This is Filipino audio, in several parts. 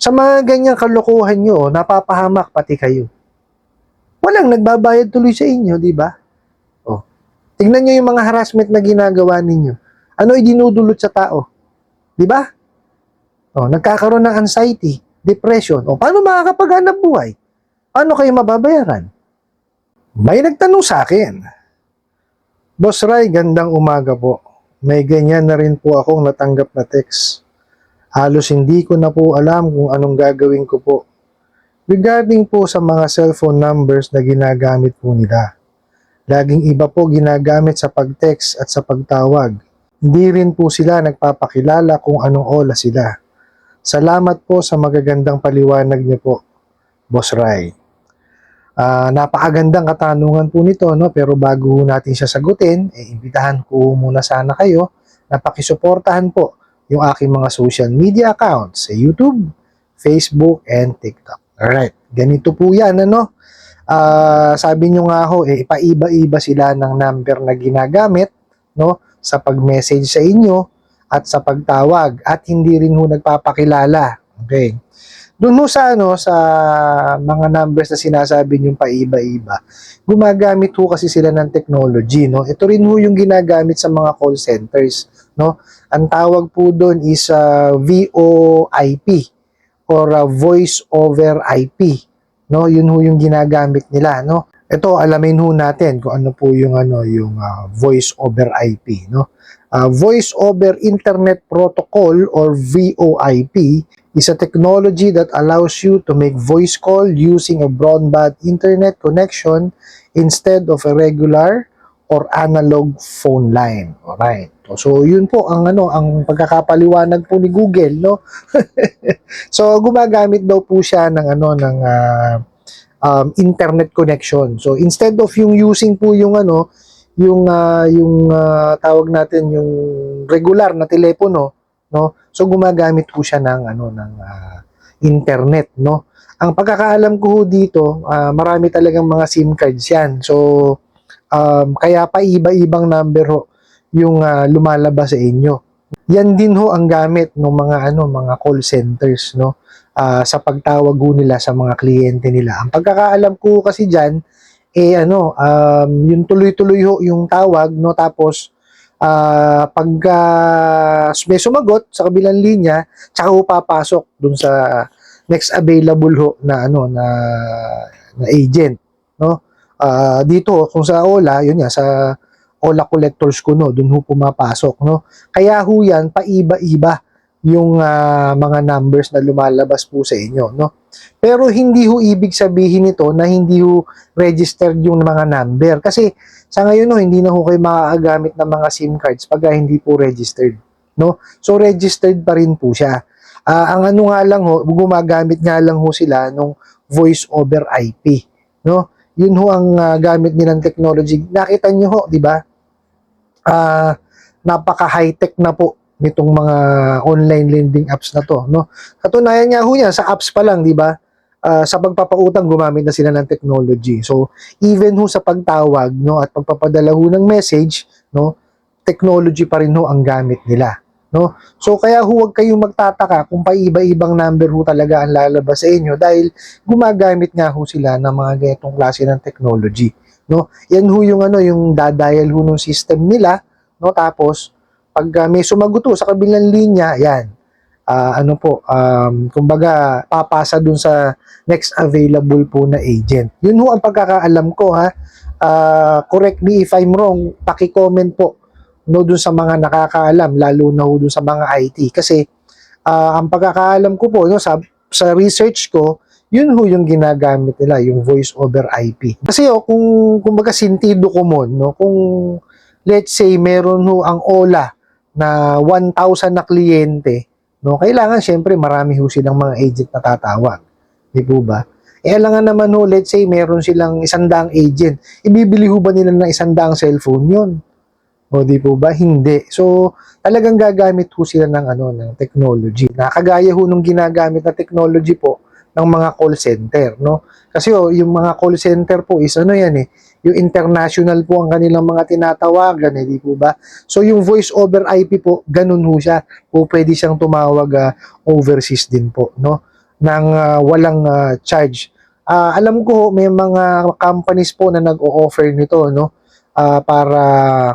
Sa mga ganyang kalokohan nyo, napapahamak pati kayo. Walang nagbabayad tuloy sa inyo, di ba? Oh. Tingnan nyo yung mga harassment na ginagawa ninyo. Ano idinudulot sa tao? Di ba? Oh, nagkakaroon ng anxiety, depression. O, paano makakapaghanap buhay? Paano kayo mababayaran? May nagtanong sa akin, Boss Ray, gandang umaga po. May ganyan na rin po akong natanggap na text. Halos hindi ko na po alam kung anong gagawin ko po. Regarding po sa mga cellphone numbers na ginagamit po nila. Laging iba po ginagamit sa pag-text at sa pagtawag. Hindi rin po sila nagpapakilala kung anong oras sila. Salamat po sa magagandang paliwanag niyo po, Boss Ray. Napakagandang katanungan po nito, no? Pero bago natin siya sagutin, imbitahan ko muna sana kayo na pakisuportahan po yung aking mga social media accounts sa YouTube, Facebook, and TikTok. Alright, ganito po yan, ano? Sabi nyo nga ho, ipaiba-iba sila ng number na ginagamit, no? Sa pag-message sa inyo at sa pagtawag at hindi rin ho nagpapakilala. Okay. Doon ho sa sa mga numbers na sinasabi niyong paiba-iba, gumagamit ho kasi sila ng technology, no? Ito rin ho yung ginagamit sa mga call centers, no? Ang tawag po doon is VoIP or Voice over IP, no? Yun ho yung ginagamit nila, no? Ito, alamin ho natin kung ano po yung yung Voice over IP, no? Voice over Internet Protocol or VoIP is a technology that allows you to make voice call using a broadband internet connection instead of a regular or analog phone line. Alright. So, yun po ang ang pagkakapaliwanag po ni Google, no? So, gumagamit daw po siya ng internet connection. So, instead of yung using po yung tawag natin yung regular na telepono, no? So gumagamit po siya ng internet, no? Ang pagkakaalam ko ho dito, marami talagang mga SIM cards 'yan. So kaya pa iba-ibang number ho yung lumalabas sa inyo. Yan din ho ang gamit ng mga call centers, no? Sa pagtawag ho nila sa mga kliyente nila. Ang pagkakaalam ko kasi diyan yung tuloy-tuloy ho yung tawag, no? Tapos pagka may sumagot sa kabilang linya, tsaka ho papasok dun sa next available ho na na agent, no? Dito kung sa Ola, yun nga sa Ola collectors ko, no, dun ho pumapasok, no? Kaya ho yan paiba-iba yung mga numbers na lumalabas po sa inyo, no? Pero hindi ho ibig sabihin nito na hindi ho registered yung mga number kasi sa ngayon no, hindi na ho kayo makakagamit ng mga SIM cards pag hindi po registered, no? So registered pa rin po siya. Ang nga lang ho, gumagamit nga lang ho sila nung voice over IP, no? Yun ho ang gamit nilang technology. Nakita niyo ho, 'di ba? Napaka-high-tech na po nitong mga online lending apps na to, no? Katunayan nga ho yan sa apps pa lang, 'di ba? Sa pagpapautang gumamit na sila ng technology. So, even ho sa pagtawag, no, at pagpapadala ho ng message, no, technology pa rin ho ang gamit nila, no? So, kaya ho huwag kayong magtataka kung paiba-ibang number ho talaga ang lalabas sa inyo dahil gumagamit nga ho sila ng mga ganitong klase ng technology, no? Yan ho yung yung dadial ho ng system nila, no? Tapos pag may sumagot ho sa kabilang linya, yan. Kumbaga, papasa dun sa next available po na agent. Yun ho ang pagkakaalam ko, ha. Correct me if I'm wrong, paki-comment po, no, dun sa mga nakakaalam, lalo na ho dun sa mga IT. Kasi, ang pagkakaalam ko po, no, sa research ko, yun ho yung ginagamit nila, yung voice over IP. Kasi, kumbaga, sintido ko mo, no, kung, let's say, meron ho ang Ola na 1,000 na kliyente, no, kailangan syempre marami ho silang mga agent na tatawag. Di po ba? Alangan naman ho, let's say meron silang 100 agent. Ibibili ho ba nila ng 100 cellphone yun? O di po ba? Hindi. So, talagang gagamit ho sila ng ng technology. Nakagaya ho nung ginagamit na technology po ng mga call center, no? Kasi yung mga call center po is yan yung international po ang kanilang mga tinatawagan, di po ba? So yung voice over IP po, ganun ho siya. O pwede siyang tumawag overseas din po, no? ng walang charge. Alam ko may mga companies po na nag-o-offer nito, no? Para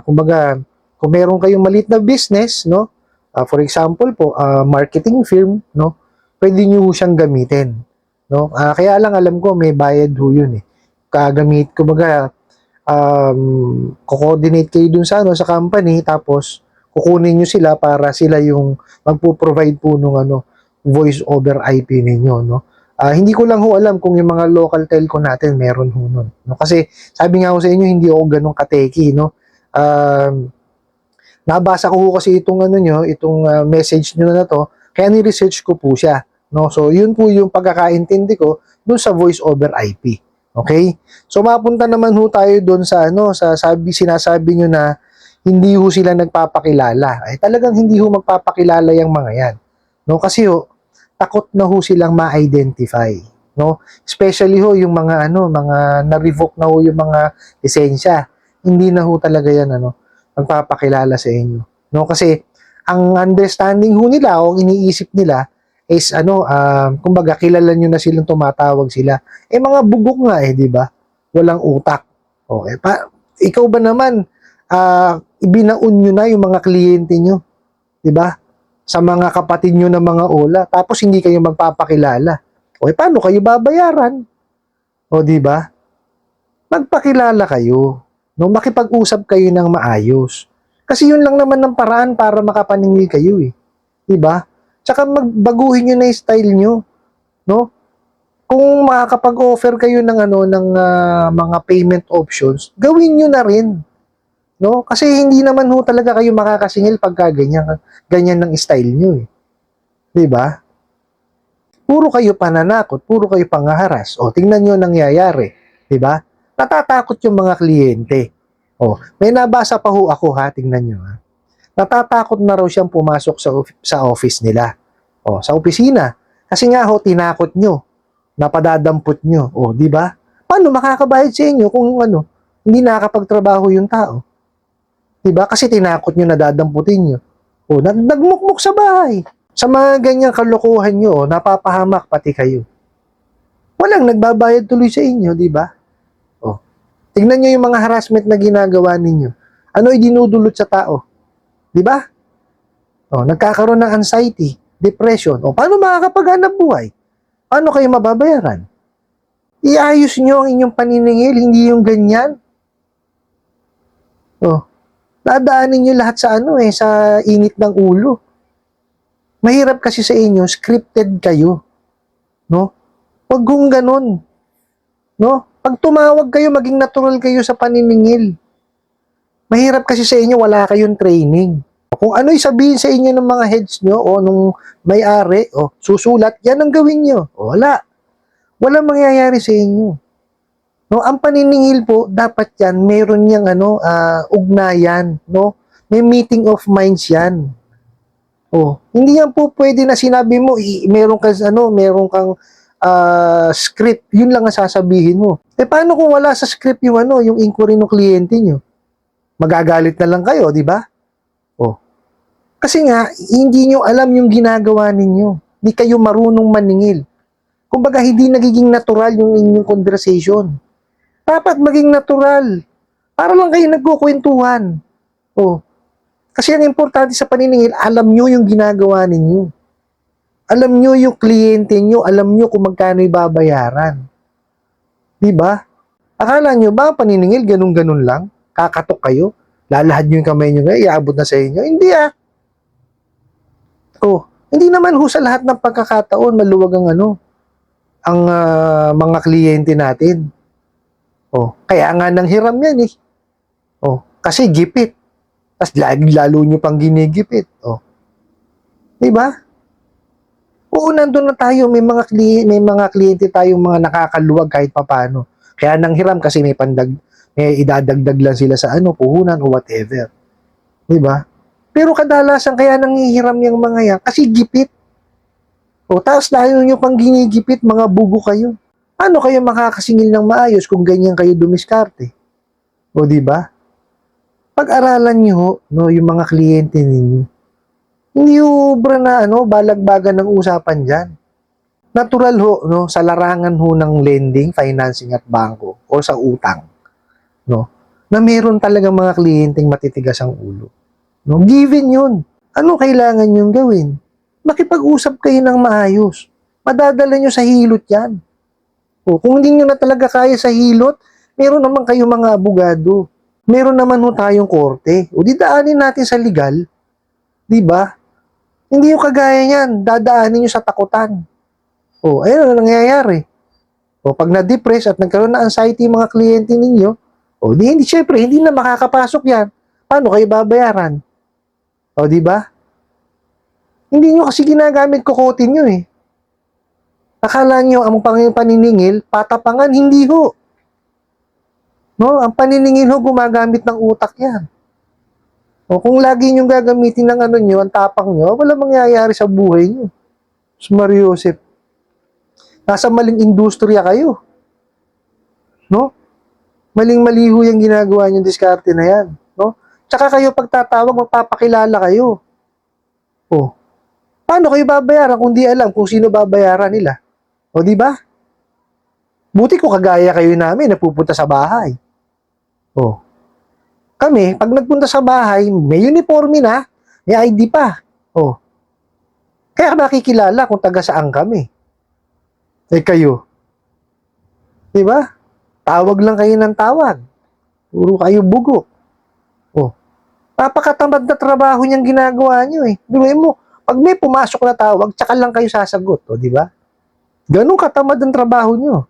kumbaga kung meron kayong maliit na business, no? For example po, marketing firm, no? Pwede niyo siyang gamitin, no? Kaya lang alam ko may bayad ho 'yun eh. Kagamit kumbaga ko-coordinate kayo dun sa ano sa company tapos kukunin niyo sila para sila yung magpo-provide po nung ano voice over IP ninyo, no? Hindi ko lang ho alam kung yung mga local telco natin meron ho nun, no? Kasi sabi nga ho sa inyo hindi ako ganun kateki, no? Nabasa ko ho kasi itong ano nyo, itong message nyo na to, kaya ni-research ko po siya, no? So yun po yung pagkakaintindi ko dun sa voice over IP. Okay? So mapunta naman ho tayo doon sa ano, sa sinasabi nyo na hindi ho sila nagpapakilala. Ay talagang hindi ho magpapakilala yung mga yan. No, kasi ho takot na ho silang ma-identify, no? Especially ho yung mga ano, mga na-revoke na ho yung mga lisensya. Hindi na ho talaga yan ano, magpapakilala sa inyo. No, kasi ang understanding ho nila o ang iniisip nila is ano, kumbaga kilala nyo na silang tumatawag sila. Eh mga bugok nga eh, di ba? Walang utak. Okay, ikaw ba naman ibinaon nyo na yung mga kliyente nyo, di ba? Sa mga kapatid nyo na mga ola, tapos hindi kayo magpapakilala. Okay, paano kayo babayaran? O di ba? Magpakilala kayo. No, makipag-usap kayo ng maayos. Kasi yun lang naman ng paraan para makapaningil kayo eh. 'Di ba? Tsaka magbaguhin niyo na 'yung style niyo, no? Kung makakapag-offer kayo ng ano ng mga payment options, gawin niyo na rin, no? Kasi hindi naman ho talaga kayo makakasingil pagka ganyan ng style niyo eh. 'Di ba? Puro kayo pananakot, puro kayo panghaharas. O tingnan niyo ang nangyayari, 'di ba? Natatakot yung mga kliyente. Oh, may nabasa pa ho ako ha, tingnan niyo ha. Natatakot na raw siyang pumasok sa office nila. O, sa opisina. Kasi nga ho, tinakot nyo. Napadadampot nyo. O, di ba? Paano makakabayad sa inyo kung ano, hindi nakakapagtrabaho yung tao? Di ba? Kasi tinakot nyo na dadamputin nyo. O, nagmukmuk sa bahay. Sa mga ganyang kalokohan nyo, napapahamak pati kayo. Walang nagbabayad tuloy sa inyo, di ba? O, tingnan nyo yung mga harassment na ginagawa ninyo. Ano idinudulot sa tao? Di ba? O, nagkakaroon ng anxiety, depression. O, paano makakapaghanap buhay? Paano kayo mababayaran? Iayos nyo ang inyong paniningil, hindi yung ganyan. O, dadaanin nyo lahat sa ano eh, sa init ng ulo. Mahirap kasi sa inyo, scripted kayo. No? Huwag kong ganun. No? Pag tumawag kayo, maging natural kayo sa paniningil. Mahirap kasi sa inyo, wala kayong training. Kung ano'y sabihin sa inyo ng mga heads nyo o nung may-ari, o susulat, yan ang gawin nyo. O wala. Walang mangyayari sa inyo. No, ang paniningil po, dapat yan, meron niyang ano, ugnayan. No? May meeting of minds yan. O, hindi yan po pwede na sinabi mo, meron kang script, yun lang ang sasabihin mo. Eh paano kung wala sa script yung ano, yung inquiry ng kliyente nyo? Magagalit na lang kayo, di ba? O, kasi nga, hindi nyo alam yung ginagawa ninyo. Hindi kayo marunong maningil. Kumbaga, hindi nagiging natural yung inyong conversation. Dapat maging natural. Para lang kayo nagkukwentuhan. O, kasi ang importante sa paniningil, alam nyo yung ginagawa ninyo. Alam nyo yung kliyente nyo, alam nyo kung magkano ibabayaran. Di ba? Akala nyo ba paniningil, ganun-ganun lang? Kakatok kayo? Lalahad nyo yung kamay nyo ngayon, iabot na sa inyo? Hindi ah. Oh, hindi naman ho sa lahat ng pagkakataon maluwag ang ano, ang mga kliyente natin. Oh, kaya nga nang hiram yan eh. Oh, kasi gipit. Tapos lalo nyo pang ginigipit. Oh. 'Di ba? Oo, nandun na tayo, may mga kliyente tayong mga nakakaluwag kahit papaano. Kaya nang hiram kasi may idadagdag lang sila sa ano, puhunan o whatever. 'Di ba? Pero kadalasan kaya nanghihiram yung mga yan kasi gipit. O, tapos dahil nyo pang ginigipit, mga bugo kayo. Paano kayo makakasingil ng maayos kung ganyan kayo dumiskarte? O, di ba? Pag-aralan nyo, no, yung mga kliyente ninyo. Hindi ubra na, ano, balagbagan ng usapan dyan. Natural ho, no, sa larangan ho ng lending, financing at bangko o sa utang, no, na meron talagang mga kliyenteng matitigas ang ulo. No, given yun. Ano kailangan yung gawin? Makipag-usap kayo ng maayos. Madadala nyo sa hilot yan. O, kung hindi nyo na talaga kaya sa hilot, meron naman kayo mga abogado. Meron naman ho tayong korte. O, didaanin natin sa legal. Di ba? Hindi yung kagaya niyan. Dadaanin nyo sa takutan. O, ayun ang nangyayari. O, pag na-depress at nagkaroon na anxiety yung mga kliyente ninyo, o, hindi, syempre, hindi na makakapasok yan. Paano kayo babayaran? O, di ba? Hindi nyo kasi ginagamit kokotin nyo eh. Akala nyo ang paniningil, patapangan, hindi ho. No, ang paniningil ho, gumagamit ng utak yan. O kung lagi nyo gagamitin ng ano nyo, ang tapang nyo, wala mangyayari sa buhay nyo. Mario Joseph, nasa maling industriya kayo. No? Maling-mali ho yung ginagawa nyo diskarte na yan. No? Tsaka kayo pagtatawag, magpapakilala kayo. O, paano kayo babayaran kung di alam kung sino babayaran nila? O, di ba? Buti ko kagaya kayo namin na pupunta sa bahay. O, kami, pag nagpunta sa bahay, may uniforme na, may ID pa. O, kaya makikilala kung taga saan kami. Eh kayo, di ba? Tawag lang kayo ng tawag. Puro kayo bugo. O, napakatamad na trabaho niyang ginagawa niyo eh. Di ba mo, pag may pumasok na tawag, tsaka lang kayo sasagot. O, di ba? Ganun katamad ang trabaho niyo.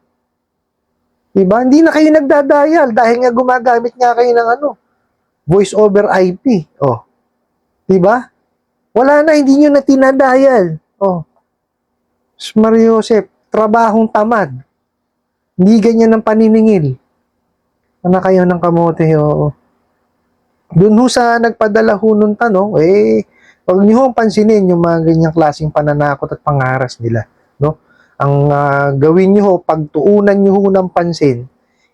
Diba? Hindi na kayo nagdadial dahil nga gumagamit nga kayo ng ano, voice over IP. Oh, 'di ba? Wala na, hindi niyo na tinadial. Oh. Mario Joseph, trabahong tamad. Hindi ganyan ang paniningil. Ano kayo ng kamote, oh. Doon ho sa nagpadala ho nung tanong, wag niyo hong pansinin yung mga ganyang klaseng pananakot at pangaras nila, no? Ang gawin niyo ho, pagtuunan niyo ho ng pansin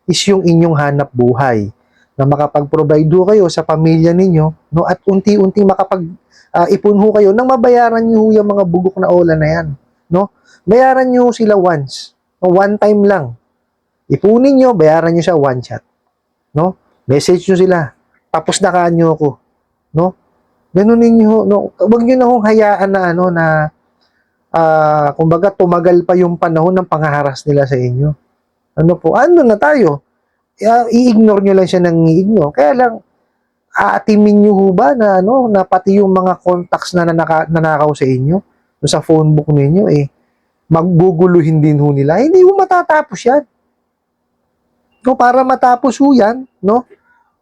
is yung inyong hanap buhay na makapag-provide ho kayo sa pamilya ninyo, no, at unti-unting ipon ho kayo nang mabayaran niyo ho yung mga bugok na ola na yan, no? Bayaran niyo sila once, no, one time lang. Ipunin niyo, bayaran niyo siya one shot, no? Message niyo sila, tapos nakaan niyo ako, no? Ganun ninyo, no? Wag niyo na hong hayaan na ano na kumbaga tumagal pa yung panahon ng panghaharas nila sa inyo. Ano po? Ano na tayo? I-ignore nyo lang siya ng i-ignore. Kaya lang, aatimin nyo ho ba na, ano, na pati yung mga contacts na nanakaw sa inyo, sa phone book ninyo, magguguluhin din ho nila. Hindi ho matatapos yan. No, para matapos ho yan, no,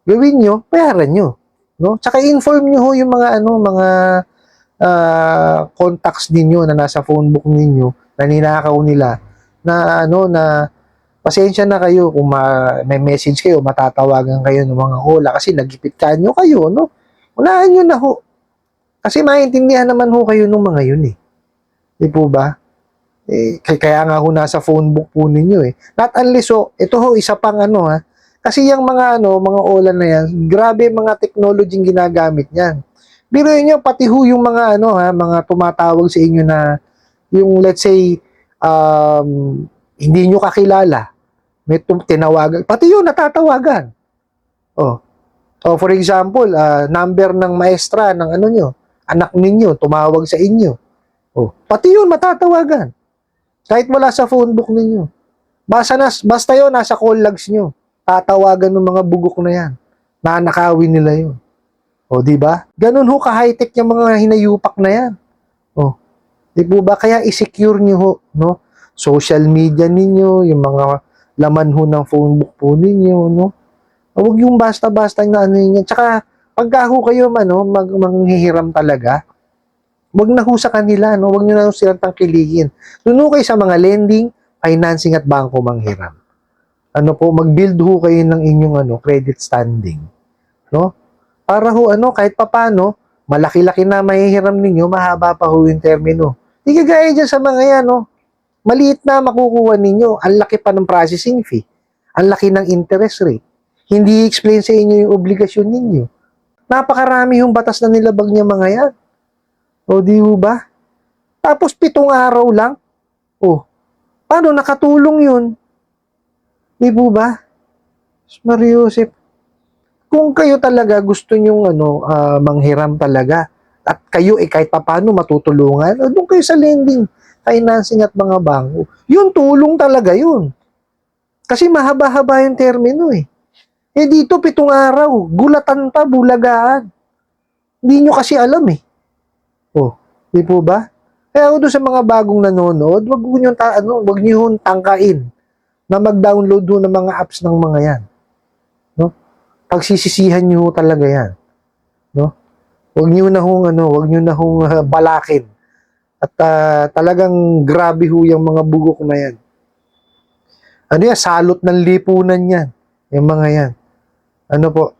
gawin nyo, bayaran nyo. No? Tsaka inform nyo ho yung mga, ano, mga contacts ninyo na nasa phone book ninyo, na ninakaw nila, na, ano, na pasensya na kayo kung may message kayo, matatawagan kayo ng mga hola kasi nagipit kanyo kayo, no? Unahan nyo na ho. Kasi maintindihan naman ho kayo ng mga yun eh. Di po ba? Kaya nga ho nasa phone book po ninyo eh. Not unless so, ito ho, isa pang ano ha. Kasi yung mga ano, mga hola na yan, grabe mga technology ginagamit niyan. Biruin nyo, pati ho yung mga ano ha, mga tumatawag sa inyo na, yung let's say, hindi nyo kakilala, may tinawagan, pati yun natatawagan. Oh. Oh, for example, number ng maestra ng ano nyo, anak ninyo, tumawag sa inyo. Oh, pati yun matatawagan. Kahit wala sa phone book ninyo. Basta yun, nasa call logs nyo. Tatawagan ng mga bugok na yan. Nanakawin nila yun. O, di ba? Ganun ho ka-high-tech yung mga hinayupak na yan. O, di po ba? Kaya i-secure nyo ho, no? Social media ninyo, yung mga laman ho ng phone book po ninyo, no? Huwag yung basta-basta na ano yun. Tsaka, pagka ho kayo manghihiram talaga, huwag na ho sa kanila, no? Huwag nyo na ho silang tangkilikin. Doon ho kayo sa mga lending, financing at bangko manghiram. Ano po, mag-build ho kayo ng inyong credit standing, no? Para ho kahit papano, malaki-laki na mahihiram ninyo, mahaba pa ho yung termino. Di kagaya dyan sa mga yan, no? Maliit na makukuha ninyo, ang laki pa ng processing fee, ang laki ng interest rate. Hindi explain sa inyo yung obligasyon ninyo. Napakarami yung batas na nilabag niya mga yan. O di ho ba? Tapos 7 araw lang, Oh, paano nakatulong yun? Di po ba? Mariusip, kung kayo talaga gusto nyong manghiram talaga at kayo kahit papaano matutulungan, doon kayo sa lending, financing at mga bangko. Yun, tulong talaga yun. Kasi mahaba-haba yung termino eh. Eh dito, 7 araw, gulatan pa, bulagaan. Hindi nyo kasi alam eh. Oh, di po ba? Kaya ako doon sa mga bagong nanonood, wag niyo tangkain na mag-download ho ng mga apps ng mga yan. No? Pagsisisihan niyo talaga yan. No? Wag niyo na hong balakin. At talagang grabe ho yung mga bugok na yan. Ano yan, salot ng lipunan yan. Yung mga yan. Ano po,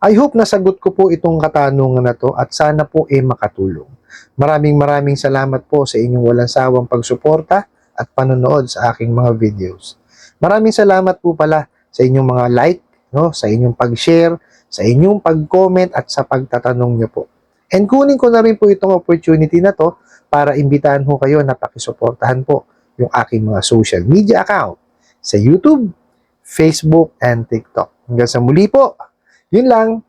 I hope nasagot ko po itong katanungan na to at sana po makatulong. Maraming salamat po sa inyong walang sawang pagsuporta at panonood sa aking mga videos. Maraming salamat po pala sa inyong mga like, no, sa inyong pag-share, sa inyong pag-comment at sa pagtatanong nyo po. And kunin ko na rin po itong opportunity na to para imbitahan ho kayo na pakisuportahan po yung aking mga social media account sa YouTube, Facebook, and TikTok. Hanggang sa muli po. Yun lang.